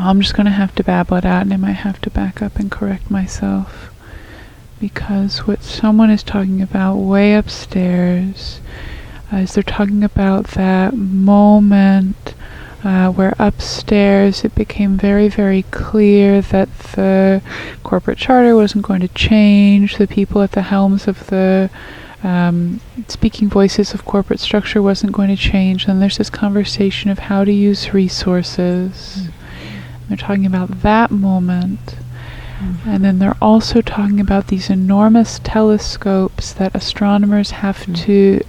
I'm just going to have to babble it out, and I might have to back up and correct myself, because what someone is talking about way upstairs is they're talking about that moment where upstairs it became very, very clear that the corporate charter wasn't going to change, the people at the helms of the speaking voices of corporate structure wasn't going to change, and there's this conversation of how to use resources. They're talking about that moment. And then they're also talking about these enormous telescopes that astronomers have to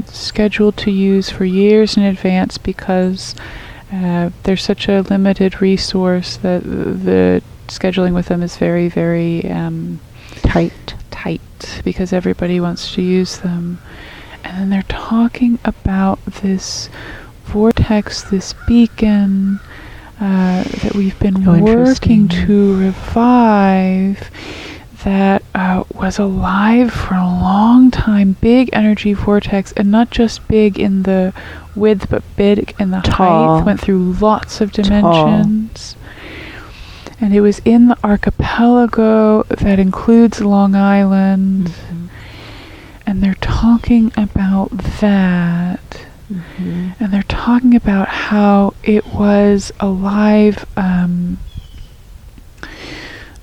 schedule to use for years in advance, because there's such a limited resource that the scheduling with them is very, very tight, because everybody wants to use them. And then they're talking about this vortex, this beacon, that we've been working to revive, that was alive for a long time. Big energy vortex, and not just big in the width, but big in the height. Went through lots of dimensions. And it was in the archipelago that includes Long Island. And they're talking about that. And they're talking about how it was alive a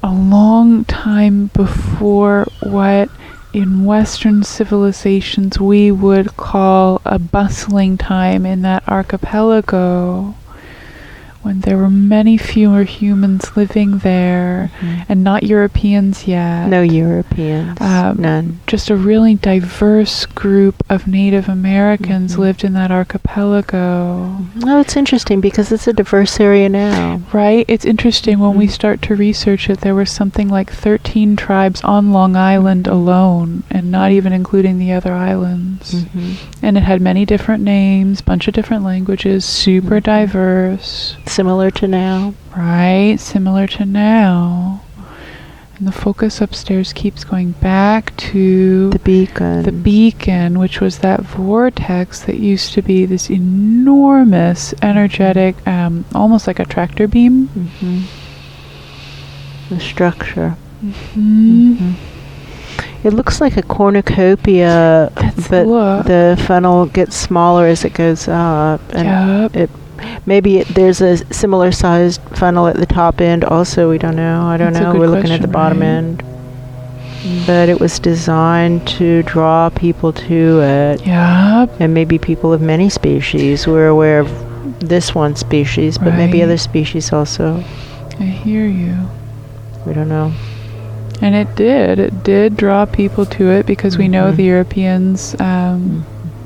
long time before what in Western civilizations we would call a bustling time in that archipelago, when there were many fewer humans living there, and not Europeans yet. No Europeans, none. Just a really diverse group of Native Americans lived in that archipelago. Oh, it's interesting because it's a diverse area now. Right? It's interesting when we start to research it. There were something like 13 tribes on Long Island alone, and not even including the other islands. And it had many different names, bunch of different languages, super diverse. Similar to now. Right, similar to now. And the focus upstairs keeps going back to the beacon. The beacon, which was that vortex that used to be this enormous, energetic, almost like a tractor beam. The structure. It looks like a cornucopia, but the funnel gets smaller as it goes up. And there's a similar sized funnel at the top end also. We don't know. I don't know. We're looking at the bottom end. But it was designed to draw people to it. And maybe people of many species. We're aware of this one species, but maybe other species also. I hear you. We don't know. And it did draw people to it, because we know the Europeans,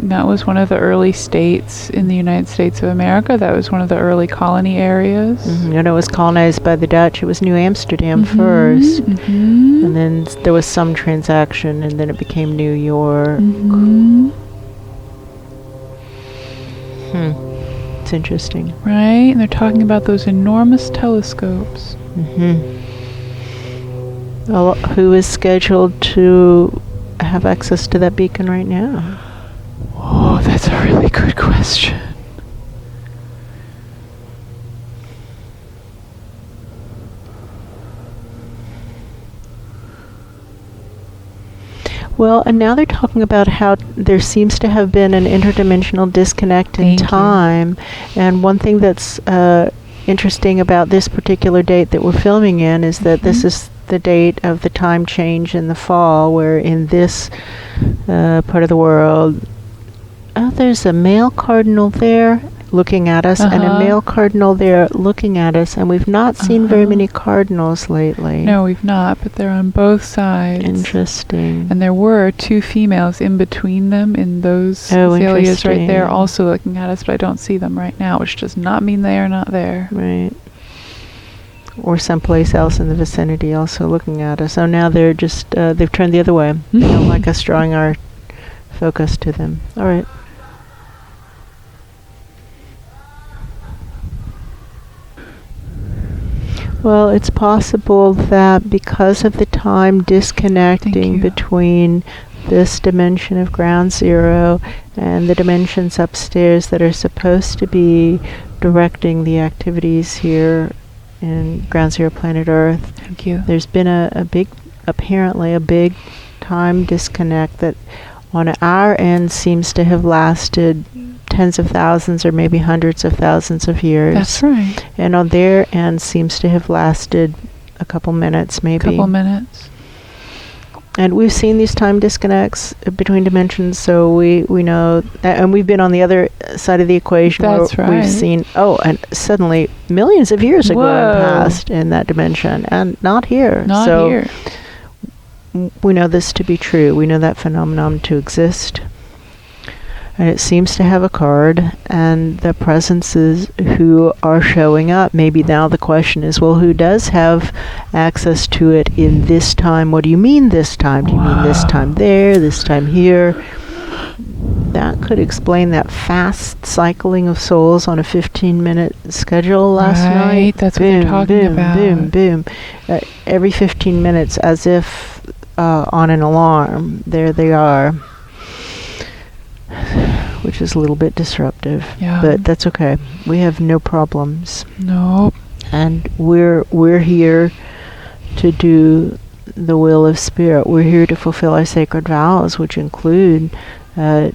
that was one of the early states in the United States of America. That was one of the early colony areas. And it was colonized by the Dutch. It was New Amsterdam first. And then there was some transaction, and then it became New York. It's interesting. Right? And they're talking about those enormous telescopes. Who is scheduled to have access to that beacon right now? Oh, that's a really good question. Well, and now they're talking about how there seems to have been an interdimensional disconnect in time. And one thing that's interesting about this particular date that we're filming in is that this is the date of the time change in the fall, where in this part of the world, there's a male cardinal there. looking at us, and a male cardinal there looking at us, and we've not seen very many cardinals lately. No, we've not, but they're on both sides. Interesting. And there were 2 females in between them in those azaleas right there, also looking at us, but I don't see them right now, which does not mean they are not there. Right. Or someplace else in the vicinity also looking at us. So now they're just, they've turned the other way. They don't like us drawing our focus to them. All right. Well, it's possible that because of the time disconnecting between this dimension of ground zero and the dimensions upstairs that are supposed to be directing the activities here in ground zero planet Earth. Thank you. There's been apparently a big time disconnect that on our end seems to have lasted tens of thousands or maybe hundreds of thousands of years. That's right. And on their end seems to have lasted a couple minutes, maybe. A couple minutes. And we've seen these time disconnects between dimensions, so we know that, and we've been on the other side of the equation. That's where right. We've seen, and suddenly millions of years are going past in that dimension, and not here. Not here. We know this to be true. We know that phenomenon to exist. And it seems to have occurred, and the presences who are showing up, maybe now the question is, well, who does have access to it in this time? What do you mean this time? Do you mean this time there, this time here? That could explain that fast cycling of souls on a 15-minute schedule last night. Right, that's what they're talking about. Boom, boom, boom. Every 15 minutes, as if on an alarm, there they are. Which is a little bit disruptive, but that's okay. We have no problems. Nope. And we're here to do the will of Spirit. We're here to fulfill our sacred vows, which include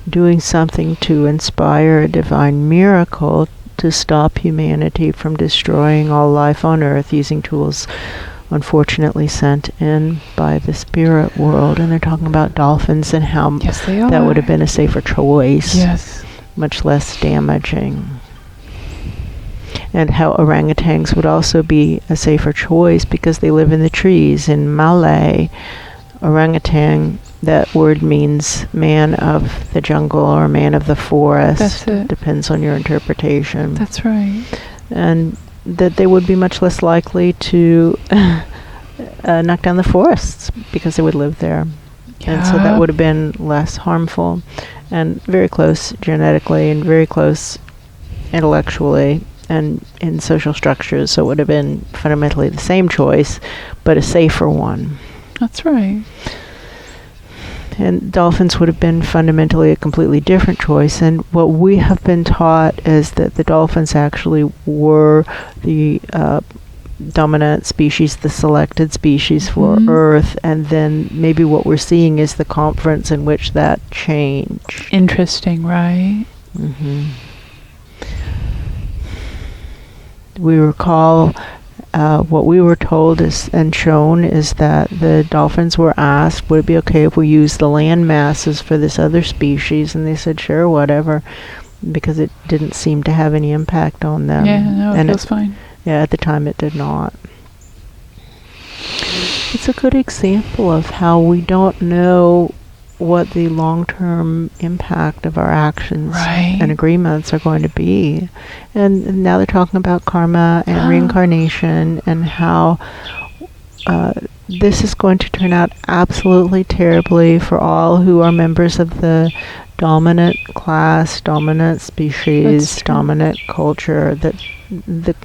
doing something to inspire a divine miracle to stop humanity from destroying all life on Earth using tools unfortunately sent in by the spirit world. And they're talking about dolphins and how that would have been a safer choice. Yes. Much less damaging. And how orangutans would also be a safer choice because they live in the trees. In Malay, orangutan, that word means man of the jungle or man of the forest. That's it. Depends on your interpretation. That's right. And that they would be much less likely to knock down the forests because they would live there. And so that would have been less harmful and very close genetically and very close intellectually and in social structures. So it would have been fundamentally the same choice, but a safer one. That's right. And dolphins would have been fundamentally a completely different choice. And what we have been taught is that the dolphins actually were the dominant species, the selected species for Earth. And then maybe what we're seeing is the conference in which that changed. Interesting, right? Mm-hmm. We recall what we were told is and shown is that the dolphins were asked, would it be okay if we use the land masses for this other species? And they said, sure, whatever, because it didn't seem to have any impact on them. Yeah, no, it feels fine. Yeah, at the time it did not. It's a good example of how we don't know what the long-term impact of our actions and agreements are going to be. And now they're talking about karma and reincarnation and how this is going to turn out absolutely terribly for all who are members of the dominant class, dominant species, dominant culture. That the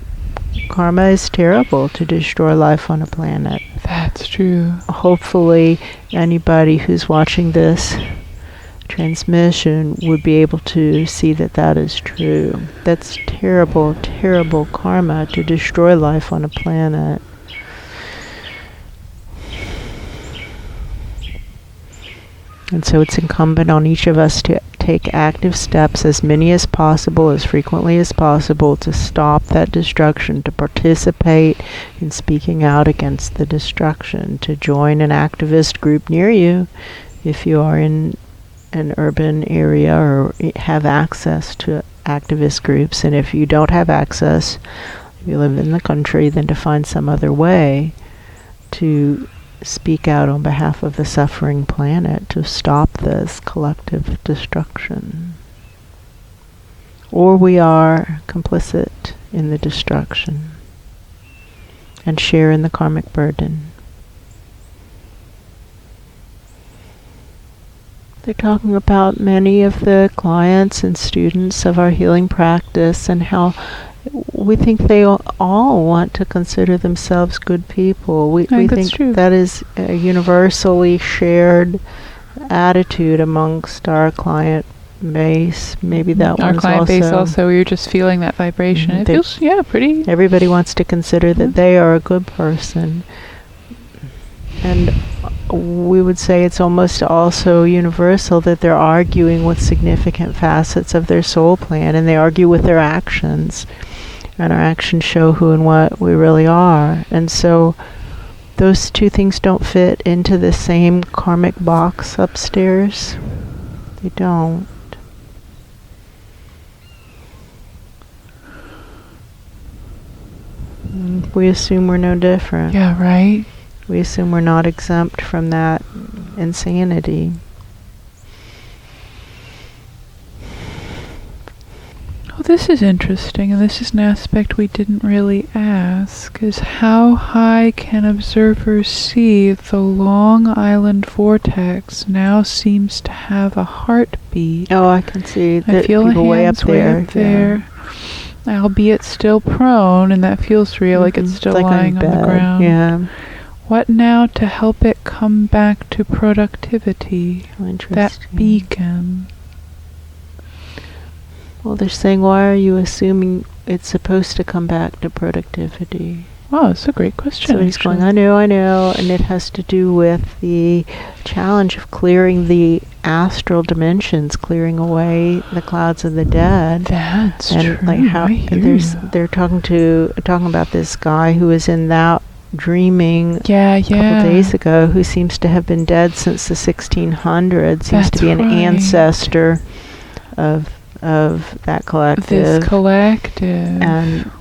karma is terrible to destroy life on a planet. That's true. Hopefully anybody who's watching this transmission would be able to see that that is true. That's terrible, terrible karma to destroy life on a planet. And so it's incumbent on each of us to take active steps, as many as possible, as frequently as possible, to stop that destruction, to participate in speaking out against the destruction, to join an activist group near you if you are in an urban area or have access to activist groups, and if you don't have access, if you live in the country, then to find some other way to speak out on behalf of the suffering planet to stop this collective destruction. Or we are complicit in the destruction and share in the karmic burden. They're talking about many of the clients and students of our healing practice and how we think they all want to consider themselves good people. We think that is a universally shared attitude amongst our client base. Maybe that our one's client also, base also, you're just feeling that vibration. It feels, pretty. Everybody wants to consider that they are a good person. And we would say it's almost also universal that they're arguing with significant facets of their soul plan, and they argue with their actions. And our actions show who and what we really are. And so those two things don't fit into the same karmic box upstairs. They don't. We assume we're no different. Yeah, right. We assume we're not exempt from that insanity. Oh, this is interesting, and this is an aspect we didn't really ask, is how high can observers see if the Long Island vortex now seems to have a heartbeat? Oh, I can see that. I feel people the way up hands way up there. Albeit still prone, and that feels real, like it's still lying on the ground. Yeah. What now to help it come back to productivity? That beacon. Well, they're saying, why are you assuming it's supposed to come back to productivity? Oh, that's a great question. So he's going, I know, and it has to do with the challenge of clearing the astral dimensions, clearing away the clouds of the dead. That's and true. Like how they're talking about this guy who was in that dreaming a couple days ago, who seems to have been dead since the 1600s. Seems to be an ancestor of that collective. This collective. And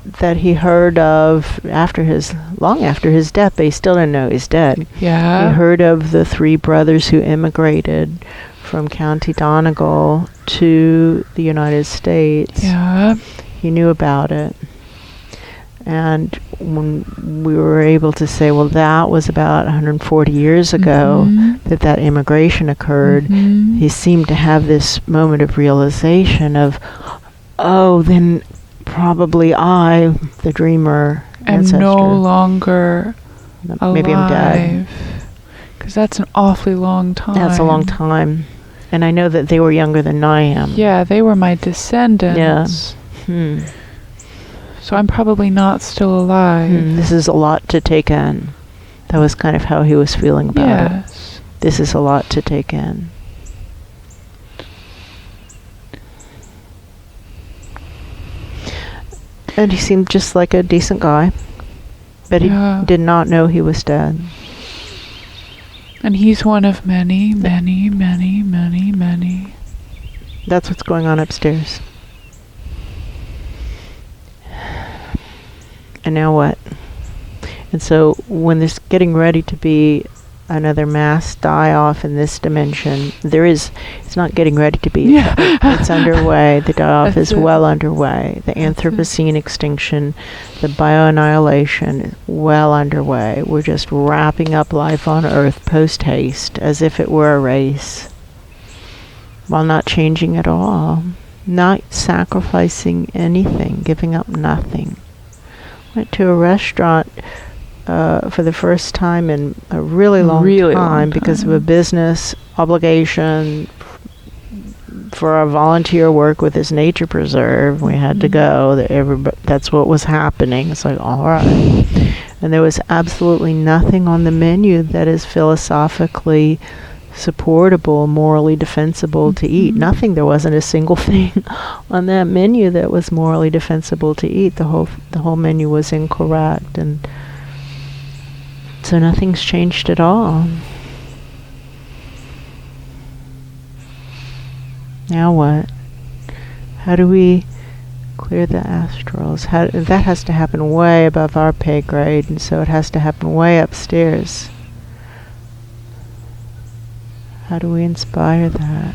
that he heard of long after his death, but he still didn't know he's dead. Yeah. He heard of the three brothers who immigrated from County Donegal to the United States. Yeah. He knew about it. And when we were able to say, well, that was about 140 years ago that immigration occurred, he seemed to have this moment of realization of, oh, then probably I, the dreamer ancestor, no longer alive. Maybe I'm dead. Because that's an awfully long time. That's a long time. And I know that they were younger than I am. Yeah, they were my descendants. Yeah. So I'm probably not still alive. This is a lot to take in. That was kind of how he was feeling about it. This is a lot to take in. And he seemed just like a decent guy. But he did not know he was dead. And he's one of many, many, many, many, many. That's what's going on upstairs. And now what? And so when there's getting ready to be another mass die-off in this dimension, it's not getting ready to be. It's underway. The die-off is well underway. The Anthropocene extinction, the bioannihilation is well underway. We're just wrapping up life on Earth post-haste, as if it were a race, while not changing at all, not sacrificing anything, giving up nothing. Went to a restaurant for the first time in a really long time because of a business obligation for our volunteer work with this nature preserve. We had to go. That's what was happening. It's like, all right. And there was absolutely nothing on the menu that is philosophically supportable, morally defensible to eat. Nothing. There wasn't a single thing on that menu that was morally defensible to eat. The whole menu was incorrect, and so nothing's changed at all. Now what? How do we clear the astrals? That has to happen way above our pay grade, and so it has to happen way upstairs. How do we inspire that?